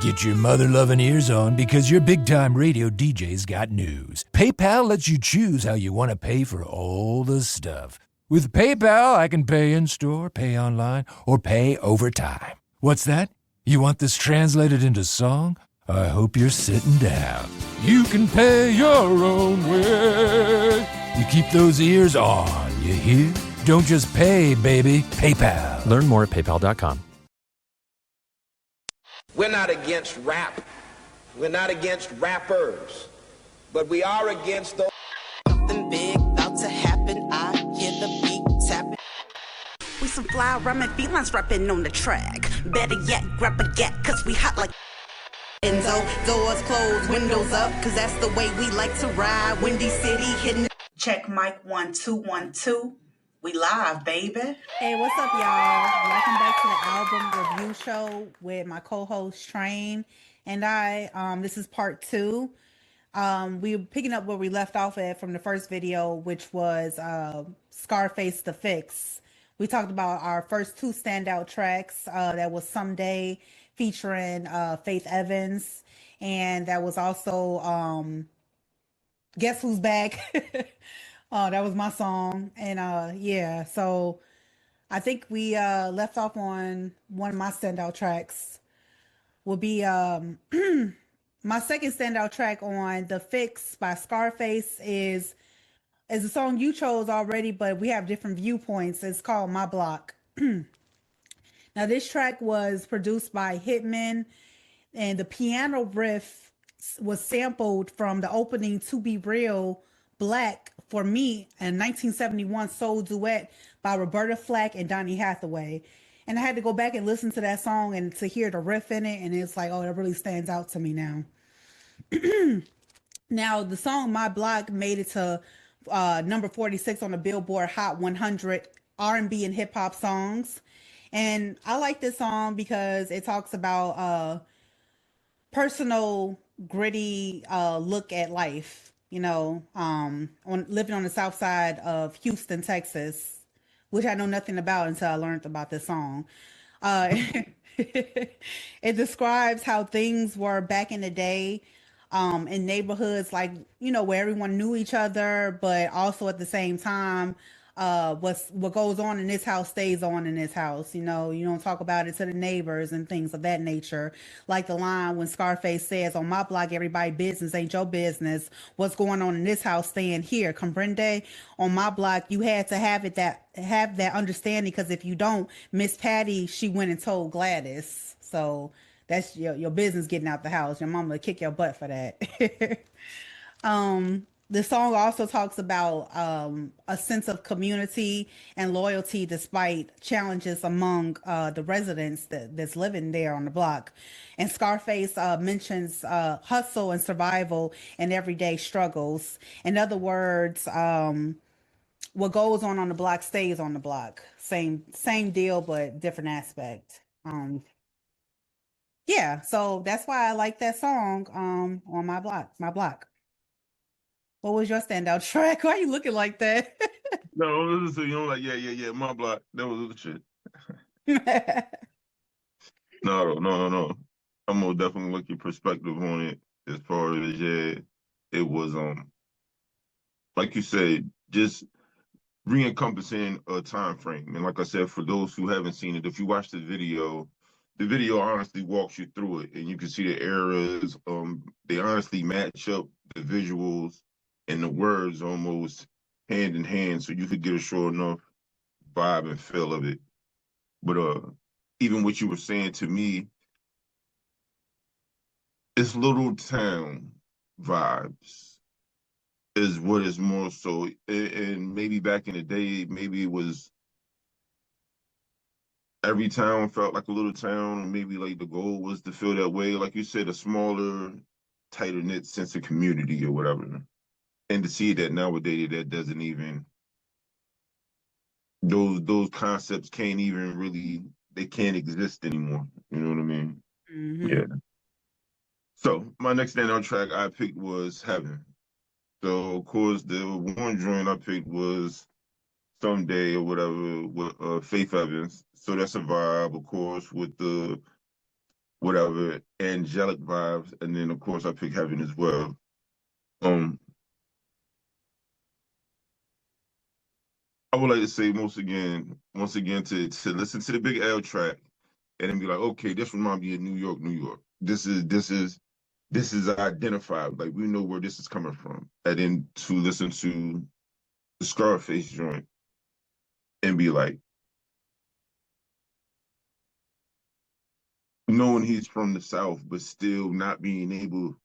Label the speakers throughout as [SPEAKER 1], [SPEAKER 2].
[SPEAKER 1] Get your mother-loving ears on because your big-time radio DJ's got news. PayPal lets you choose how you want to pay for all the stuff. With PayPal, I can pay in-store, pay online, or pay over time. What's that? You want this translated into song? I hope you're sitting down. You can pay your own way. You keep those ears on, you hear? Don't just pay, baby. PayPal.
[SPEAKER 2] Learn more at paypal.com.
[SPEAKER 3] We're not against rap. We're not against rappers. But we are against those.
[SPEAKER 4] Something big about to happen. I hear the beat tapping. We some fly rhyming felines rapping on the track. Better yet, grab a gat, cause we hot like Enzo. Doors closed, windows up, cause that's the way we like to ride. Windy City hitting. Check mic 1 2 1 2. We live, baby.
[SPEAKER 5] Hey, what's up, y'all? Welcome back to the album review show with my co-host Train and I. This is part 2. We're picking up where we left off at from the first video, which was Scarface The Fix. We talked about our first 2 standout tracks. That was Someday featuring Faith Evans, and that was also Guess Who's Back. That was my song. And yeah, so I think we left off on one of my standout tracks. Will be my second standout track on The Fix by Scarface is a song you chose already, but we have different viewpoints. It's called My Block. Now this track was produced by Hitman, and the piano riff was sampled from the opening To Be Real Black for Me in 1971 soul duet by Roberta Flack and Donny Hathaway. And I had to go back and listen to that song and to hear the riff in it, and it's like, oh, that really stands out to me now. Now, the song My Block made it to number 46 on the Billboard Hot 100 R&B and hip hop songs. And I like this song because it talks about personal, gritty look at life. You know, on living on the south side of Houston, Texas, which I know nothing about until I learned about this song. It describes how things were back in the day, in neighborhoods like, you know, where everyone knew each other, but also at the same time, what goes on in this house stays on in this house. You know, you don't talk about it to the neighbors and things of that nature. Like the line when Scarface says, on my block, everybody business ain't your business. What's going on in this house staying here. Comprende? On my block, you had to have that understanding, because if you don't, Miss Patty, she went and told Gladys. So that's your business getting out the house. Your mama will kick your butt for that. The song also talks about a sense of community and loyalty despite challenges among the residents that's living there on the block. And Scarface mentions hustle and survival and everyday struggles. In other words, what goes on the block stays on the block. Same deal, but different aspect. Yeah, so that's why I like that song on My Block. What was your standout track? Why are you looking like that?
[SPEAKER 6] No, listen, you know, like, yeah, My Block. That was the shit. No. I'm gonna definitely look your perspective on it as far as, yeah, it was, like you said, just re-encompassing a time frame. And like I said, for those who haven't seen it, if you watch the video honestly walks you through it, and you can see the eras. They honestly match up the visuals and the words almost hand in hand, so you could get a sure enough vibe and feel of it. But even what you were saying to me, it's little town vibes is what is more so. And maybe back in the day, maybe it was every town felt like a little town. Maybe like the goal was to feel that way. Like you said, a smaller, tighter knit sense of community or whatever. And to see that nowadays, that doesn't even, those concepts can't even really, they can't exist anymore. You know what I mean?
[SPEAKER 5] Mm-hmm.
[SPEAKER 6] Yeah. So my next standout track I picked was Heaven. So of course the one joint I picked was Someday or whatever with Faith Evans. So that's a vibe, of course, with the whatever, angelic vibes, and then of course I pick Heaven as well. Um, I would like to say once again to listen to the Big L track and then be like, okay, this reminds me of New York, New York. This is identified. Like we know where this is coming from. And then to listen to the Scarface joint and be like, knowing he's from the South, but still not being able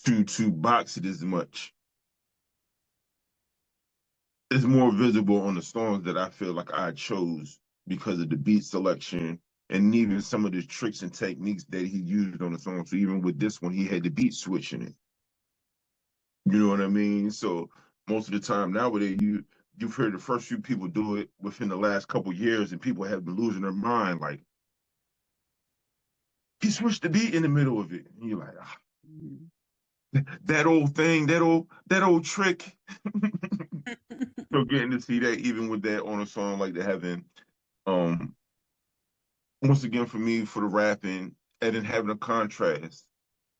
[SPEAKER 6] to box it as much. It's more visible on the songs that I feel like I chose because of the beat selection and even some of the tricks and techniques that he used on the song. So even with this one, he had the beat switch in it. You know what I mean? So most of the time nowadays, you've heard the first few people do it within the last couple years, and people have been losing their mind. Like he switched the beat in the middle of it, and you're like, ah, that old thing, that old trick. So getting to see that even with that on a song like the Heaven, um, once again for me for the rapping, and then having a contrast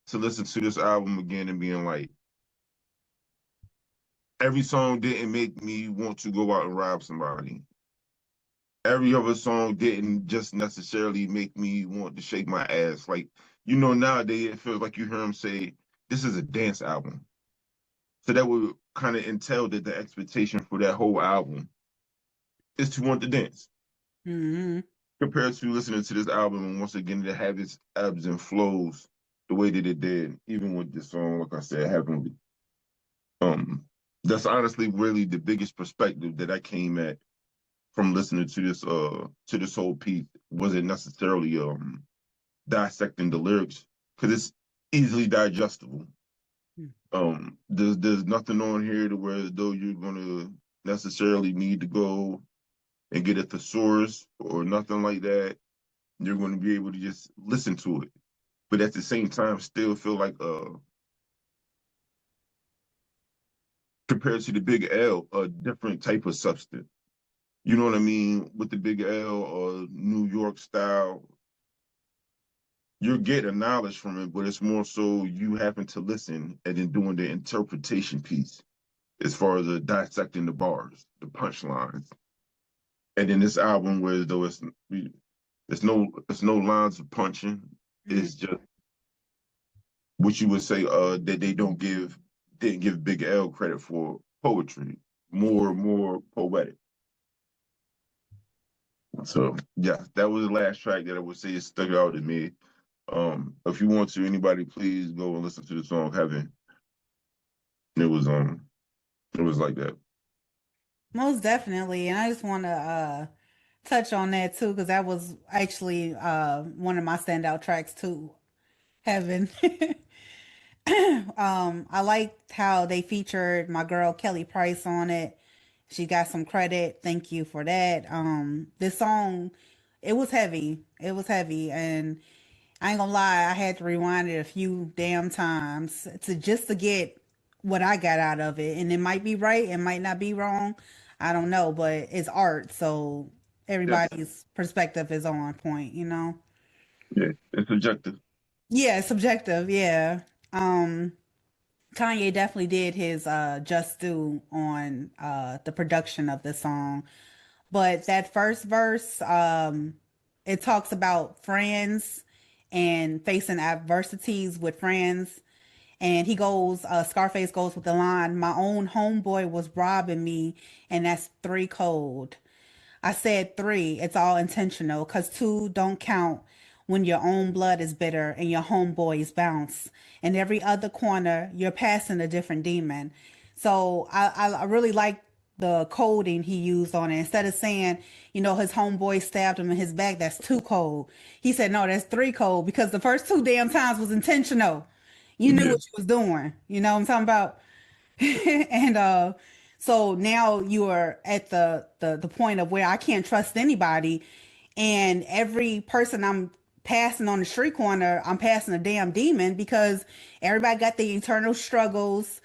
[SPEAKER 6] to listen to this album again and being like, every song didn't make me want to go out and rob somebody. Every other song didn't just necessarily make me want to shake my ass. Like, nowadays it feels like you hear him say, this is a dance album. So that would kind of entail that the expectation for that whole album is to want to dance.
[SPEAKER 5] Mm-hmm.
[SPEAKER 6] Compared to listening to this album and once again to have its ebbs and flows the way that it did, even with this song, like I said, Heavenly. That's honestly really the biggest perspective that I came at from listening to this whole piece. Wasn't necessarily dissecting the lyrics because it's easily digestible. There's nothing on here to where as though you're gonna necessarily need to go and get a thesaurus or nothing like that. You're going to be able to just listen to it, but at the same time, still feel like compared to the Big L, a different type of substance. You know what I mean? With the Big L or New York style, you're getting knowledge from it, but it's more so you having to listen and then doing the interpretation piece as far as dissecting the bars, the punchlines. And then this album, where though it's no lines of punching, it's just what you would say that they didn't give Big L credit for poetry, more poetic. So yeah, that was the last track that I would say stuck out to me. If you want to, anybody please go and listen to the song Heaven. It was like that.
[SPEAKER 5] Most definitely. And I just want to touch on that too, because that was actually one of my standout tracks too. Heaven. I liked how they featured my girl Kelly Price on it. She got some credit. Thank you for that. This song, it was heavy. It was heavy, and I ain't gonna lie, I had to rewind it a few damn times to get what I got out of it. And it might be right, it might not be wrong. I don't know, but it's art, so
[SPEAKER 6] Yes,
[SPEAKER 5] everybody's perspective is on point, you know?
[SPEAKER 6] yeah, it's subjective.
[SPEAKER 5] Yeah, it's subjective, yeah. Um Kanye definitely did his just due on the production of the song. But that first verse, it talks about friends and facing adversities with friends. And he goes, Scarface goes with the line, my own homeboy was robbing me, and that's 3 cold. I said 3, it's all intentional, because 2 don't count when your own blood is bitter and your homeboys bounce. And every other corner, you're passing a different demon. So I really like the coding he used on it. Instead of saying, his homeboy stabbed him in his back, that's 2 cold. He said, no, that's 3 cold, because the first 2 damn times was intentional. You knew
[SPEAKER 6] Yeah,
[SPEAKER 5] what you was doing. You know what I'm talking about? And so now you are at the point of where I can't trust anybody, and every person I'm passing on the street corner, I'm passing a damn demon, because everybody got the internal struggles,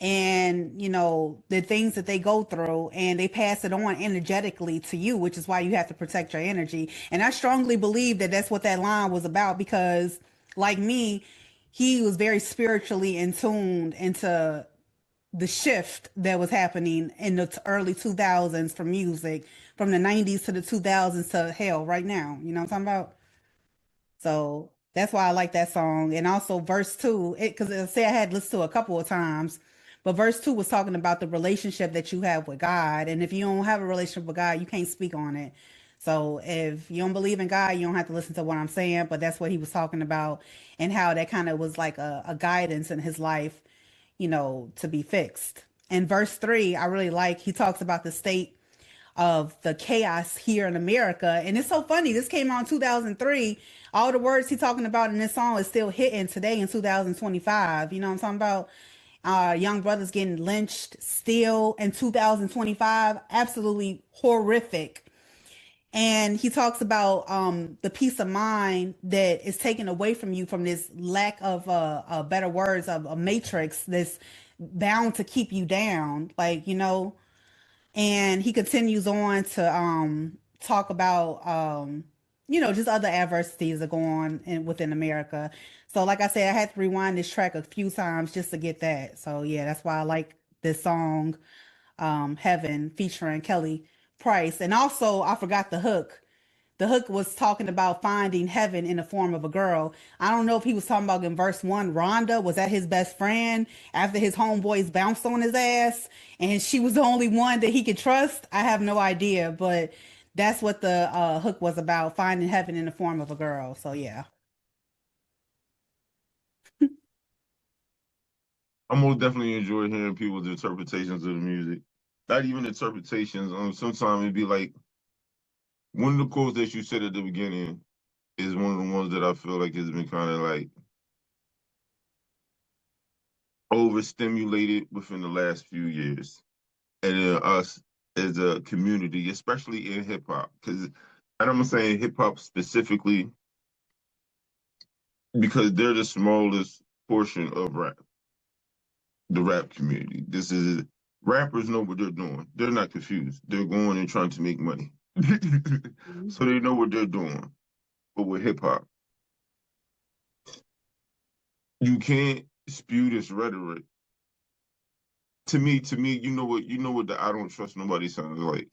[SPEAKER 5] and the things that they go through, and they pass it on energetically to you, which is why you have to protect your energy. And I strongly believe that that's what that line was about, because like me, he was very spiritually in tuned into the shift that was happening in the early 2000s for music, from the 90s to the 2000s to hell right now. You know what I'm talking about? So that's why I like that song. And also verse two, because I say I had listened to it a couple of times, but verse two was talking about the relationship that you have with God. And if you don't have a relationship with God, you can't speak on it. So if you don't believe in God, you don't have to listen to what I'm saying. But that's what he was talking about, and how that kind of was like a guidance in his life, to be fixed. And verse three, I really like, he talks about the state of the chaos here in America. And it's so funny. This came out in 2003. All the words he's talking about in this song is still hitting today in 2025. You know what I'm talking about? Young brothers getting lynched still in 2025. Absolutely horrific. And he talks about the peace of mind that is taken away from you from this lack of better words of a matrix that's bound to keep you down. And he continues on to talk about just other adversities that go on within America. So like I said, I had to rewind this track a few times just to get that. So yeah, that's why I like this song, Heaven, featuring Kelly Price. And also I forgot the hook. The hook was talking about finding heaven in the form of a girl. I don't know if he was talking about in verse one, Rhonda, was that his best friend after his homeboys bounced on his ass and she was the only one that he could trust? I have no idea, but that's what the hook was about, finding heaven in the form of a girl. So yeah.
[SPEAKER 6] I most definitely enjoy hearing people's interpretations of the music. Not even interpretations. Sometimes it'd be like one of the quotes that you said at the beginning is one of the ones that I feel like has been kind of like overstimulated within the last few years. And then us as a community, especially in hip hop, and I'm saying hip hop specifically because they're the smallest portion of rap, the rap community. This is rappers know what they're doing. They're not confused. They're going and trying to make money. So they know what they're doing. But with hip hop, you can't spew this rhetoric. To me, you know what the I don't trust nobody sounds like.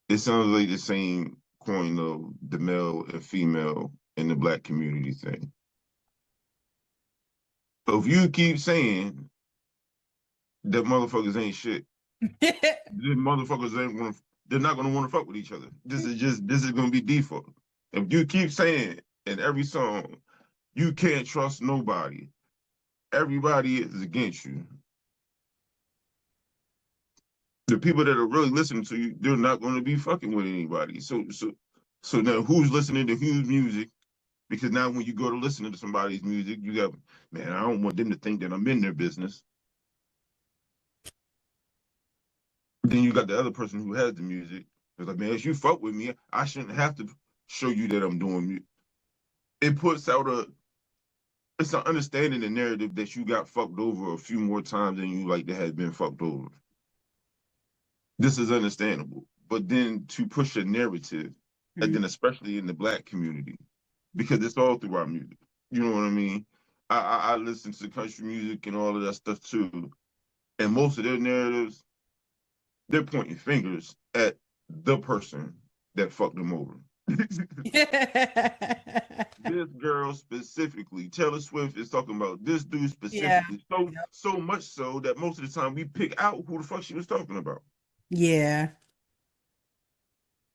[SPEAKER 6] It sounds like the same coin of the male and female in the black community thing. So if you keep saying that motherfuckers ain't shit, the motherfuckers ain't gonna they're not gonna want to fuck with each other. This is gonna be default. If you keep saying in every song, you can't trust nobody, everybody is against you. The people that are really listening to you, they're not gonna be fucking with anybody. So now who's listening to whose music? Because now when you go to listen to somebody's music, you got, man, I don't want them to think that I'm in their business. Then you got the other person who has the music. It's like, man, if you fuck with me, I shouldn't have to show you that I'm doing it. It puts out it's an understanding the narrative that you got fucked over a few more times than you like to have been fucked over. This is understandable. But then to push a narrative, and then especially in the black community, because it's all through our music. You know what I mean? I listen to country music and all of that stuff too. And most of their narratives, they're pointing fingers at the person that fucked them over. This girl specifically, Taylor Swift is talking about this dude
[SPEAKER 5] Yeah.
[SPEAKER 6] specifically. So much so that most of the time we pick out who the fuck she was talking about
[SPEAKER 5] Yeah.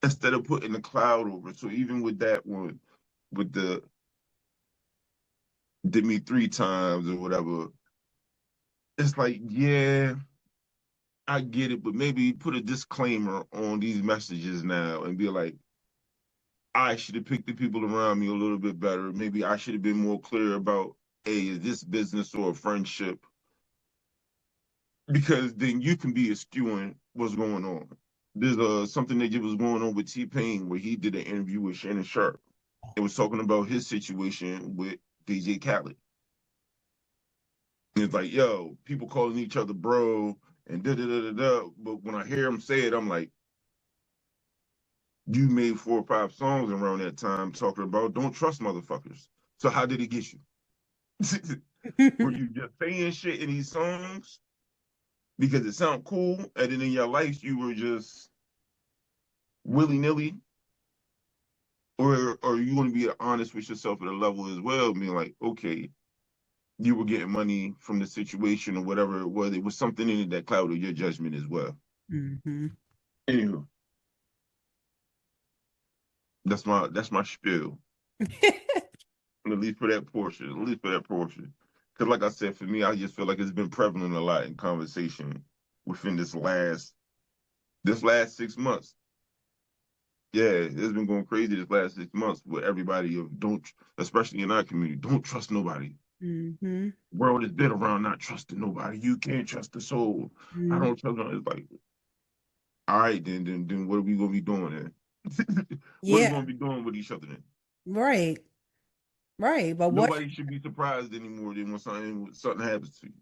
[SPEAKER 6] instead of putting a cloud over it. So even with that one, with the did me 3 times or whatever, it's like, yeah, I get it, but maybe put a disclaimer on these messages now and be like, I should have picked the people around me a little bit better. Maybe I should have been more clear about, hey, is this business or a friendship? Because then you can be eschewing what's going on. There's something that was going on with T-Pain where he did an interview with Shannon Sharp. It was talking about his situation with DJ Khaled. It's like, yo, people calling each other bro and da da da da da. But when I hear him say it, I'm like, you made 4 or 5 songs around that time talking about don't trust motherfuckers. So how did it get you? Were you just saying shit in these songs because it sounded cool, and then in your life you were just willy nilly, or are you going to be honest with yourself at a level as well, being like, okay, you were getting money from the situation or whatever it was. It was something in it that clouded your judgment as well.
[SPEAKER 5] Mm-hmm.
[SPEAKER 6] Anywho, that's my spiel. At least for that portion. At least for that portion. Because, like I said, for me, I just feel like it's been prevalent a lot in conversation within this last 6 months. Yeah, it's been going crazy this last 6 months with everybody of don't, especially in our community, don't trust nobody.
[SPEAKER 5] Mm-hmm.
[SPEAKER 6] World has been around not trusting nobody. You can't trust the soul. I
[SPEAKER 5] Mm-hmm.
[SPEAKER 6] don't trust them. It's like, all right, then what are we gonna be doing then? What are we
[SPEAKER 5] Yeah,
[SPEAKER 6] gonna be doing with each other then?
[SPEAKER 5] right, right. But what?
[SPEAKER 6] Nobody should be surprised anymore than when something happens to you.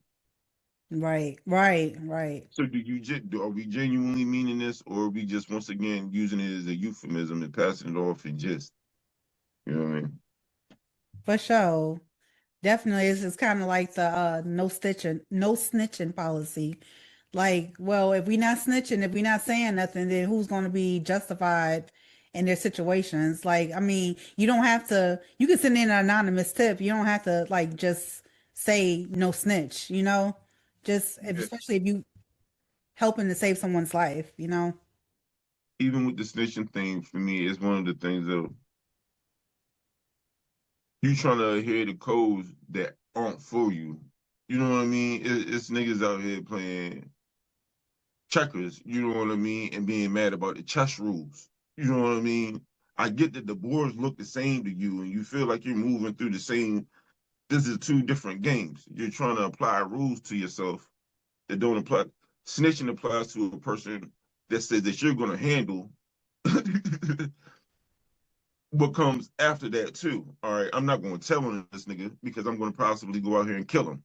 [SPEAKER 5] Right, right, right.
[SPEAKER 6] So are we genuinely meaning this, or are we just once again using it as a euphemism and passing it off and just, you know what I mean?
[SPEAKER 5] For sure. Definitely, it's kind of like the no snitching policy. Like, well, if we not snitching, if we not saying nothing, then who's going to be justified in their situations? Like, I mean, you don't have to. You can send in an anonymous tip. You don't have to like just say no snitch. Just
[SPEAKER 6] Yeah.
[SPEAKER 5] especially if you helping to save someone's life.
[SPEAKER 6] Even with the snitching thing, for me, it's one of the things that you trying to adhere to codes that aren't for you. You know what I mean? It's niggas out here playing checkers, you know what I mean, and being mad about the chess rules. You know what I mean? I get that the boards look the same to you and you feel like you're moving through the same. This is 2 different games. You're trying to apply rules to yourself that don't apply. Snitching applies to a person that says that you're going to handle what comes after that too. All right, I'm not going to tell on this nigga because I'm going to possibly go out here and kill him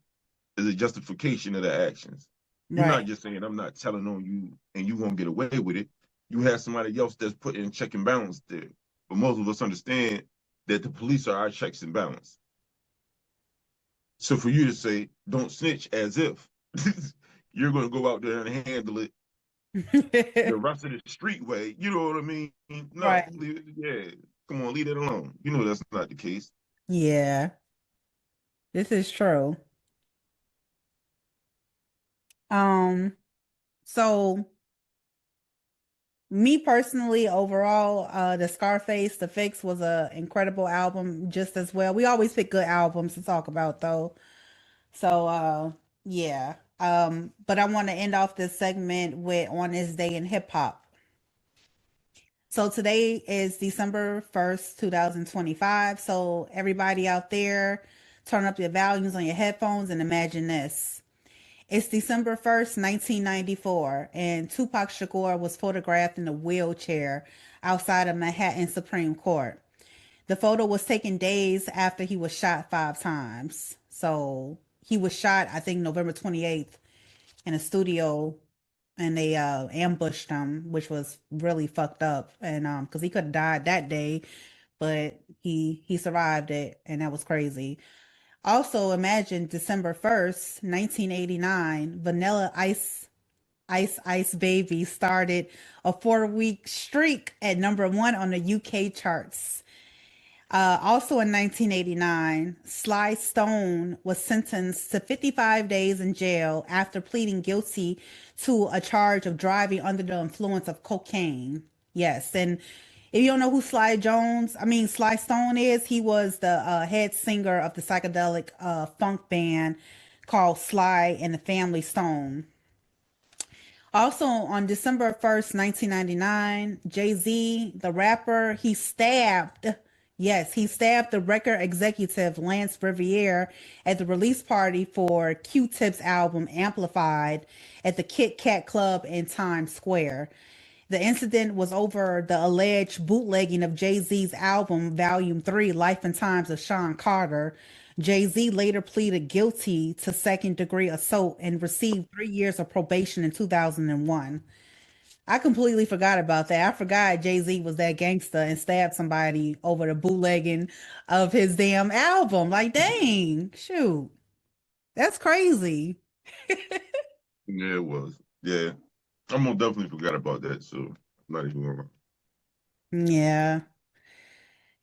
[SPEAKER 6] as a justification of the actions. You're not
[SPEAKER 5] Right.
[SPEAKER 6] just saying I'm not telling on you and you gonna get away with it. You have somebody else that's putting check and balance there. But most of us understand that the police are our checks and balance. So for you to say don't snitch as if you're gonna go out there and handle it the rest of the street way, you know what I mean? No,
[SPEAKER 5] Right.
[SPEAKER 6] yeah, come on, leave it alone. You know that's not the case.
[SPEAKER 5] Yeah, this is true. Um, so me personally, overall, the Scarface, The Fix was a incredible album just as well. We always pick good albums to talk about though. So yeah. But I want to end off this segment with On This Day in Hip Hop. So today is December 1st, 2025. So everybody out there, turn up your volumes on your headphones and imagine this. It's December 1st, 1994, and Tupac Shakur was photographed in a wheelchair outside of Manhattan Supreme Court. The photo was taken days after he was shot 5 times. So he was shot, I think, November 28th in a studio, and they ambushed him, which was really fucked up. And because he could have died that day, but he survived it, and that was crazy. Also, imagine December 1st, 1989, Vanilla Ice Baby started a 4-week streak at #1 on the UK charts. Also in 1989, Sly Stone was sentenced to 55 days in jail after pleading guilty to a charge of driving under the influence of cocaine. Yes, and if you don't know who Sly Stone is, he was the head singer of the psychedelic funk band called Sly and the Family Stone. Also on December 1st, 1999, Jay-Z, the rapper, he stabbed the record executive Lance Riviere at the release party for Q-Tip's album Amplified at the Kit Kat Club in Times Square. The incident was over the alleged bootlegging of Jay-Z's album Volume 3, Life and Times of Sean Carter, Jay-Z later pleaded guilty to second-degree assault and received 3 years of probation in 2001. I completely forgot about that. I forgot Jay-Z was that gangster and stabbed somebody over the bootlegging of his damn album. Like, dang, shoot. That's crazy.
[SPEAKER 6] Yeah, it was. Yeah, I most definitely forgot about that. So I'm not even gonna.
[SPEAKER 5] Yeah.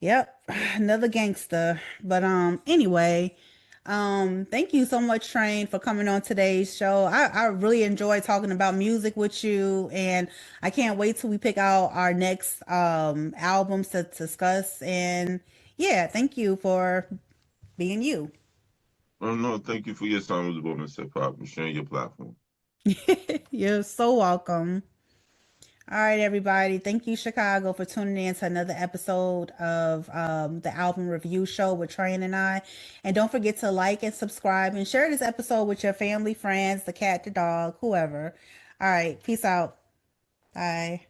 [SPEAKER 5] Yep. Another gangster. But anyway, thank you so much, Train, for coming on today's show. I really enjoyed talking about music with you, and I can't wait till we pick out our next albums to discuss. And yeah, thank you for being you.
[SPEAKER 6] Oh no, thank you for your time as well, Miss Hip Hop, and sharing your platform.
[SPEAKER 5] You're so welcome. All right, everybody. Thank you, Chicago, for tuning in to another episode of the album review show with Train and I. And don't forget to like and subscribe and share this episode with your family, friends, the cat, the dog, whoever. All right. Peace out. Bye.